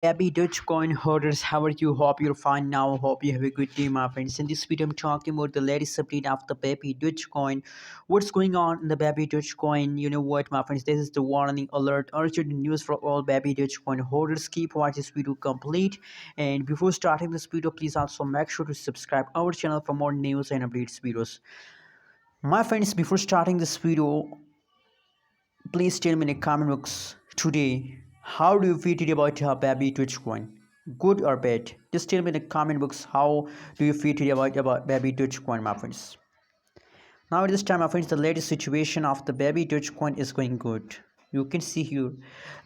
Happy Dogecoin holders, how are you? Hope you're fine now. Hope you have a good day, my friends. In this video, I'm talking about the latest update of the Baby Dogecoin. What's going on in the Baby Dogecoin? You know what, my friends? This is the warning alert. Urgent news for all Baby Dogecoin holders. Keep watching this video complete. And before starting this video, please also make sure to subscribe our channel for more news and updates videos. My friends, before starting this video, please tell me in the comment box today how do you feel today about baby Dogecoin? Good or bad? Just tell me in the comment box how do you feel today about baby Dogecoin, my friends. Now at this time, my friends, the latest situation of the baby Dogecoin is going good. You can see here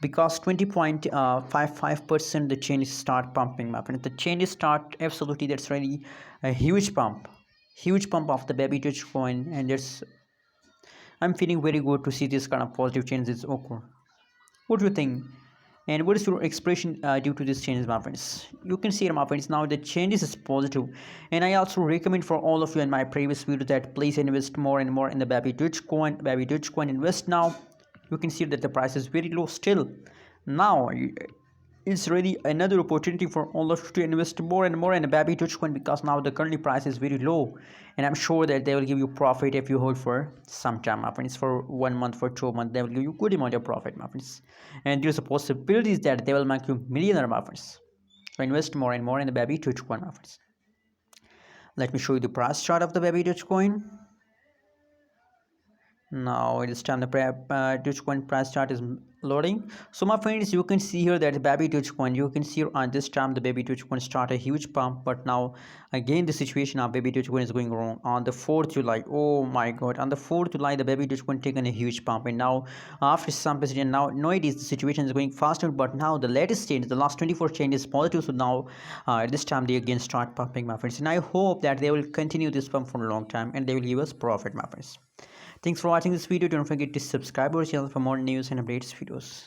because 20.55% the chain start pumping, my friends. The chain start absolutely, that's really a huge pump of the baby Dogecoin, and there's I'm feeling very good to see this kind of positive changes occur. What do you think? And what is your expression due to this changes, my friends? You can see, my friends, now the changes is positive, and I also recommend for all of you in my previous video that please invest more and more in the baby Dogecoin. Baby Dogecoin, invest now. You can see that the price is very low still. Now it's really another opportunity for all of you to invest more and more in a baby Dogecoin because now the currently price is very low, and I'm sure that they will give you profit if you hold for some time, my friends. For 1 month, for 2 months, they will give you good amount of profit, my friends, and there's a possibility that they will make you millionaire, my friends. So invest more and more in the baby Dogecoin, my friends. Let me show you the price chart of the baby Dogecoin. Now it is time the Dogecoin price chart is loading. So my friends, you can see here that baby Dogecoin, you can see on this time the baby Dogecoin start a huge pump, but now again the situation of baby Dogecoin is going wrong on the 4th July. Oh my god, on the 4th July the baby Dogecoin taken a huge pump, and now after some president, now it is the situation is going faster, but now the latest change, the last 24 change is positive. So now at this time they again start pumping, my friends, and I hope that they will continue this pump for a long time and they will give us profit, my friends. Thanks for watching this video. Don't forget to subscribe our channel for more news and updates videos.